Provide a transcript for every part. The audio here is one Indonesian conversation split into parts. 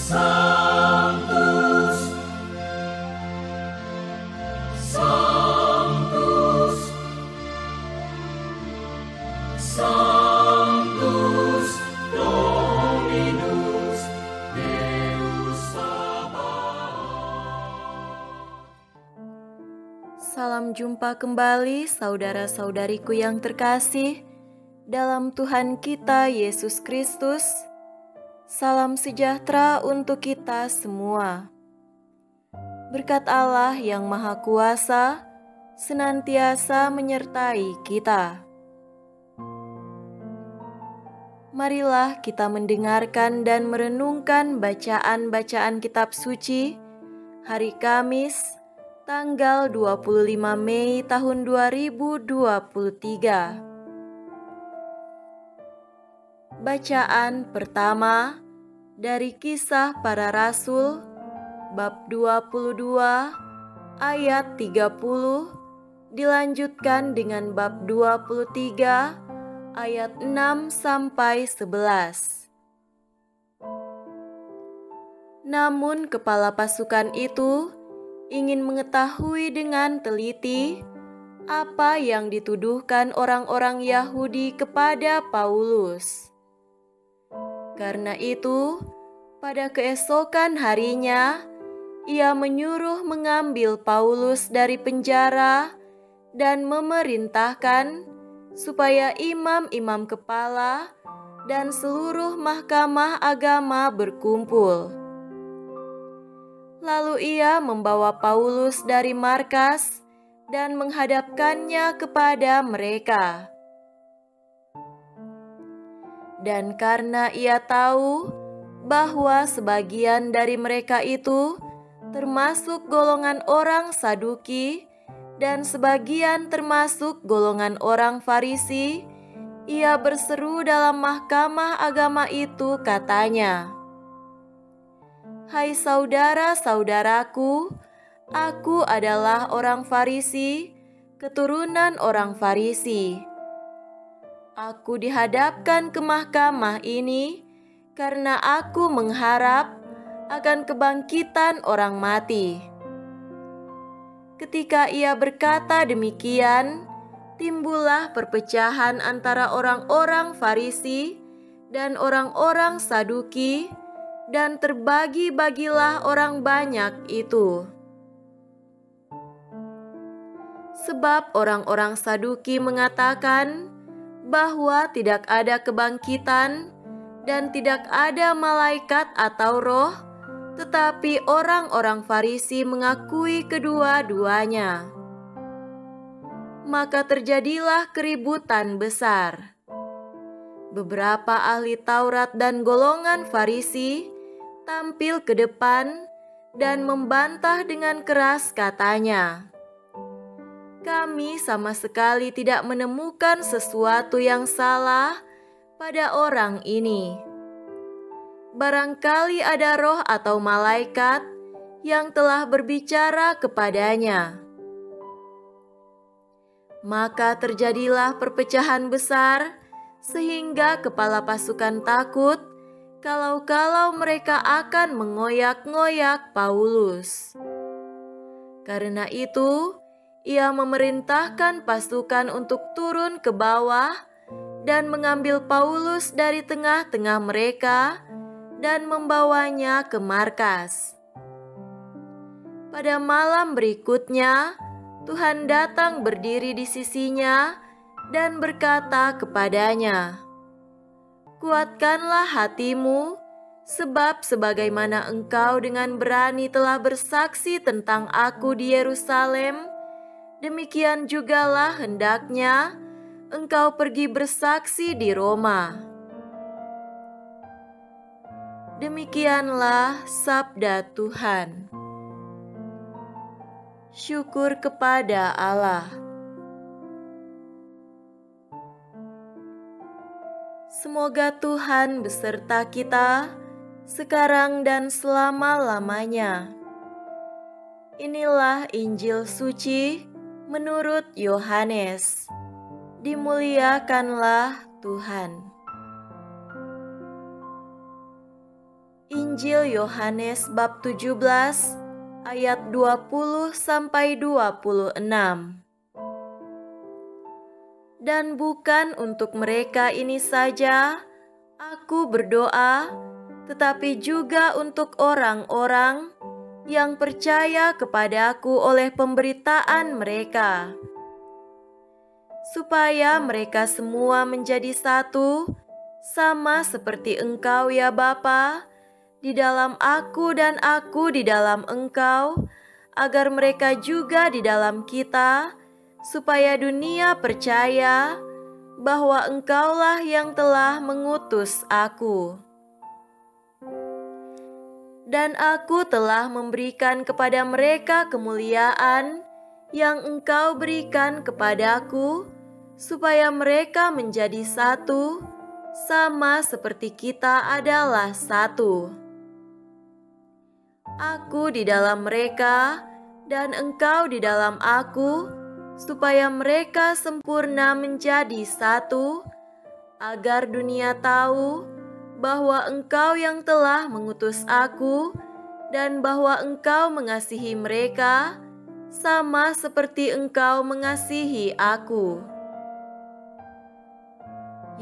Sanctus, Sanctus, Sanctus Dominus Deus Sabaoth. Salam jumpa kembali saudara-saudariku yang terkasih dalam Tuhan kita Yesus Kristus. Salam sejahtera untuk kita semua. Berkat Allah yang Maha Kuasa senantiasa menyertai kita. Marilah kita mendengarkan dan merenungkan bacaan-bacaan kitab suci hari Kamis, tanggal 25 Mei tahun 2023. Bacaan pertama dari Kisah Para Rasul bab 22 ayat 30 dilanjutkan dengan bab 23 ayat 6 sampai 11. Namun kepala pasukan itu ingin mengetahui dengan teliti apa yang dituduhkan orang-orang Yahudi kepada Paulus. Karena itu, pada keesokan harinya, ia menyuruh mengambil Paulus dari penjara dan memerintahkan supaya imam-imam kepala dan seluruh mahkamah agama berkumpul. Lalu ia membawa Paulus dari markas dan menghadapkannya kepada mereka. Dan karena ia tahu bahwa sebagian dari mereka itu termasuk golongan orang Saduki dan sebagian termasuk golongan orang Farisi, ia berseru dalam mahkamah agama itu, katanya, "Hai saudara-saudaraku, aku adalah orang Farisi, keturunan orang Farisi. Aku dihadapkan ke mahkamah ini karena aku mengharap akan kebangkitan orang mati." Ketika ia berkata demikian, timbullah perpecahan antara orang-orang Farisi dan orang-orang Saduki, dan terbagi-bagilah orang banyak itu. Sebab orang-orang Saduki mengatakan bahwa tidak ada kebangkitan dan tidak ada malaikat atau roh, tetapi orang-orang Farisi mengakui kedua-duanya. Maka terjadilah keributan besar. Beberapa ahli Taurat dan golongan Farisi tampil ke depan dan membantah dengan keras, katanya, "Kami sama sekali tidak menemukan sesuatu yang salah pada orang ini. Barangkali ada roh atau malaikat yang telah berbicara kepadanya." Maka terjadilah perpecahan besar, sehingga kepala pasukan takut kalau-kalau mereka akan mengoyak-ngoyak Paulus. Karena itu, ia memerintahkan pasukan untuk turun ke bawah dan mengambil Paulus dari tengah-tengah mereka dan membawanya ke markas. Pada malam berikutnya, Tuhan datang berdiri di sisinya dan berkata kepadanya, "Kuatkanlah hatimu, sebab sebagaimana engkau dengan berani telah bersaksi tentang aku di Yerusalem, demikian jugalah hendaknya engkau pergi bersaksi di Roma." Demikianlah sabda Tuhan. Syukur kepada Allah. Semoga Tuhan beserta kita sekarang dan selama-lamanya. Inilah Injil suci menurut Yohanes. Dimuliakanlah Tuhan. Injil Yohanes bab 17 ayat 20-26. Dan bukan untuk mereka ini saja aku berdoa, tetapi juga untuk orang-orang yang percaya kepadaku oleh pemberitaan mereka, supaya mereka semua menjadi satu, sama seperti Engkau ya Bapa, di dalam aku dan aku di dalam Engkau, agar mereka juga di dalam kita, supaya dunia percaya bahwa Engkaulah yang telah mengutus aku. Dan aku telah memberikan kepada mereka kemuliaan yang Engkau berikan kepadaku, supaya mereka menjadi satu, sama seperti kita adalah satu. Aku di dalam mereka, dan Engkau di dalam aku, supaya mereka sempurna menjadi satu, agar dunia tahu bahwa Engkau yang telah mengutus aku, dan bahwa Engkau mengasihi mereka, sama seperti Engkau mengasihi aku.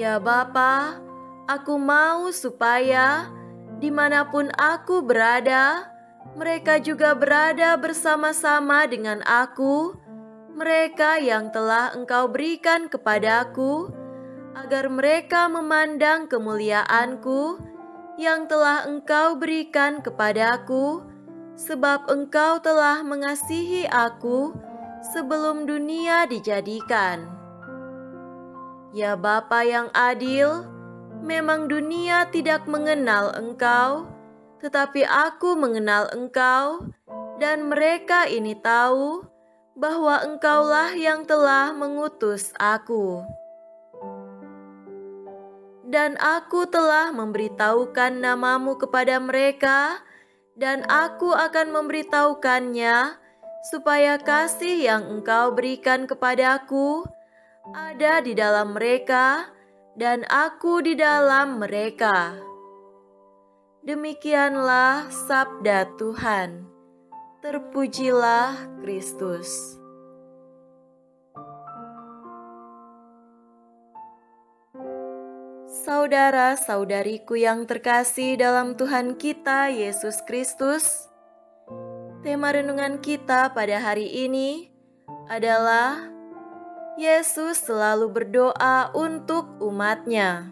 Ya Bapa, aku mau supaya dimanapun aku berada, mereka juga berada bersama-sama dengan aku, mereka yang telah Engkau berikan kepadaku, agar mereka memandang kemuliaanku yang telah Engkau berikan kepadaku, sebab Engkau telah mengasihi aku sebelum dunia dijadikan. Ya Bapa yang adil, memang dunia tidak mengenal Engkau, tetapi aku mengenal Engkau, dan mereka ini tahu bahwa Engkaulah yang telah mengutus aku. Dan aku telah memberitahukan namamu kepada mereka, dan aku akan memberitahukannya, supaya kasih yang Engkau berikan kepadaku ada di dalam mereka, dan aku di dalam mereka. Demikianlah sabda Tuhan. Terpujilah Kristus. Saudara-saudariku yang terkasih dalam Tuhan kita Yesus Kristus, tema renungan kita pada hari ini adalah Yesus selalu berdoa untuk umat-Nya.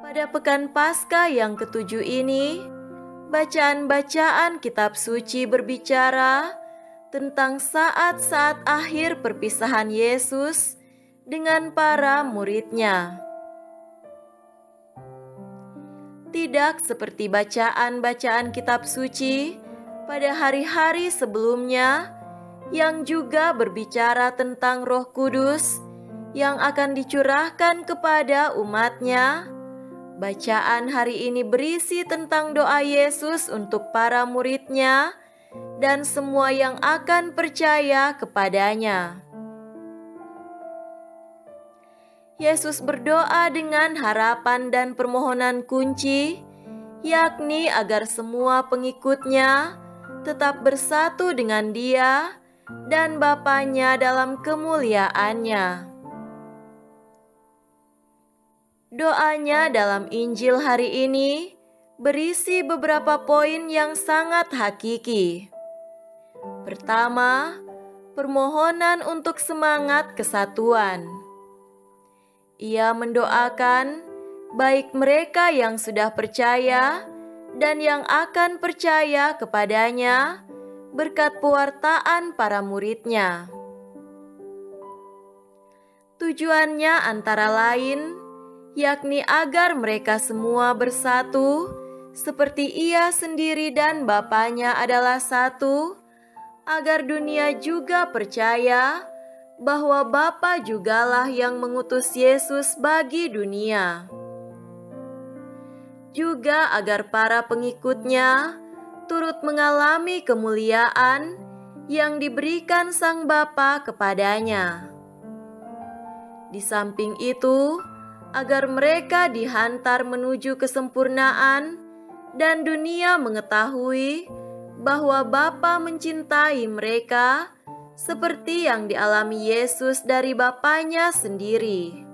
Pada pekan Paskah yang ketujuh ini, bacaan-bacaan kitab suci berbicara tentang saat-saat akhir perpisahan Yesus dengan para murid-Nya. Tidak seperti bacaan-bacaan kitab suci pada hari-hari sebelumnya yang juga berbicara tentang Roh Kudus yang akan dicurahkan kepada umat-Nya. Bacaan hari ini berisi tentang doa Yesus untuk para murid-Nya dan semua yang akan percaya kepadanya. Yesus berdoa dengan harapan dan permohonan kunci, yakni agar semua pengikut-Nya tetap bersatu dengan Dia dan Bapa-Nya dalam kemuliaan-Nya. Doanya dalam Injil hari ini berisi beberapa poin yang sangat hakiki. Pertama, permohonan untuk semangat kesatuan. Ia mendoakan baik mereka yang sudah percaya dan yang akan percaya kepadanya berkat pewartaan para murid-Nya. Tujuannya antara lain yakni agar mereka semua bersatu, seperti Ia sendiri dan Bapa-Nya adalah satu, agar dunia juga percaya bahwa Bapa jugalah yang mengutus Yesus bagi dunia. Juga agar para pengikut-Nya turut mengalami kemuliaan yang diberikan Sang Bapa kepadanya. Di samping itu, agar mereka dihantar menuju kesempurnaan dan dunia mengetahui bahwa Bapa mencintai mereka seperti yang dialami Yesus dari Bapanya sendiri.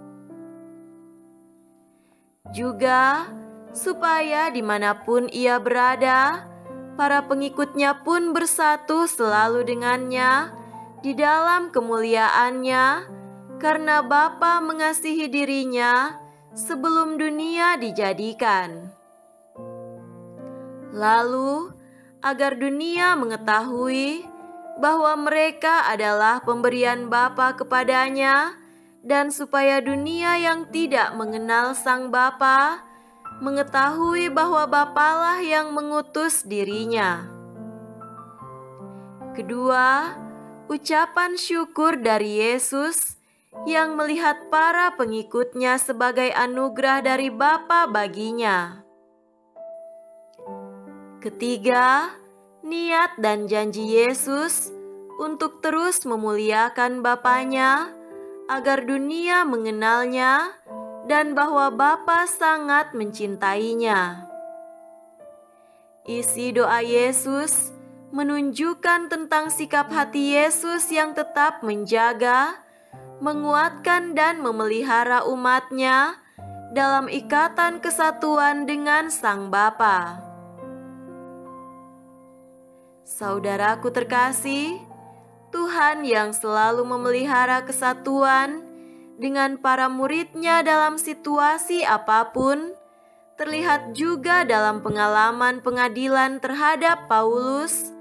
Juga supaya dimanapun ia berada, para pengikutnya pun bersatu selalu dengannya di dalam kemuliaannya, karena Bapa mengasihi dirinya sebelum dunia dijadikan. Lalu, agar dunia mengetahui bahwa mereka adalah pemberian Bapa kepadanya, dan supaya dunia yang tidak mengenal Sang Bapa mengetahui bahwa Bapalah yang mengutus dirinya. Kedua, ucapan syukur dari Yesus yang melihat para pengikutnya sebagai anugerah dari Bapa baginya. Ketiga, niat dan janji Yesus untuk terus memuliakan Bapanya agar dunia mengenalnya dan bahwa Bapa sangat mencintainya. Isi doa Yesus menunjukkan tentang sikap hati Yesus yang tetap menjaga, menguatkan dan memelihara umatnya dalam ikatan kesatuan dengan Sang Bapa. Saudaraku terkasih, Tuhan yang selalu memelihara kesatuan dengan para murid-Nya dalam situasi apapun, terlihat juga dalam pengalaman pengadilan terhadap Paulus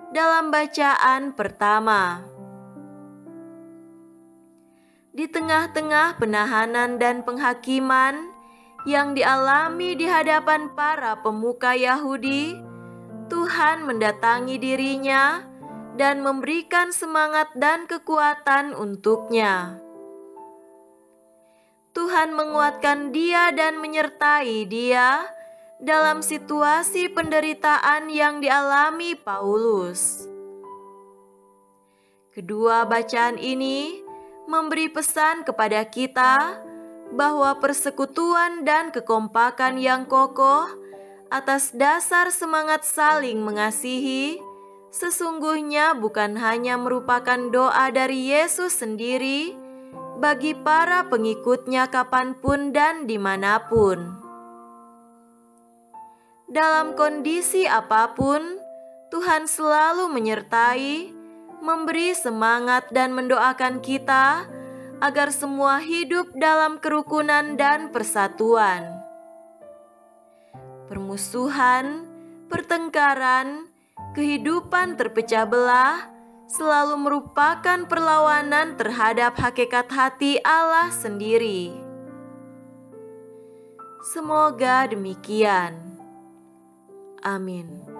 dalam bacaan pertama. Di tengah-tengah penahanan dan penghakiman yang dialami di hadapan para pemuka Yahudi, Tuhan mendatangi dirinya dan memberikan semangat dan kekuatan untuknya. Tuhan menguatkan dia dan menyertai dia dalam situasi penderitaan yang dialami Paulus. Kedua bacaan ini memberi pesan kepada kita bahwa persekutuan dan kekompakan yang kokoh atas dasar semangat saling mengasihi sesungguhnya bukan hanya merupakan doa dari Yesus sendiri bagi para pengikutnya kapanpun dan dimanapun. Dalam kondisi apapun, Tuhan selalu menyertai, memberi semangat dan mendoakan kita agar semua hidup dalam kerukunan dan persatuan. Permusuhan, pertengkaran, kehidupan terpecah belah selalu merupakan perlawanan terhadap hakikat hati Allah sendiri. Semoga demikian. Amin.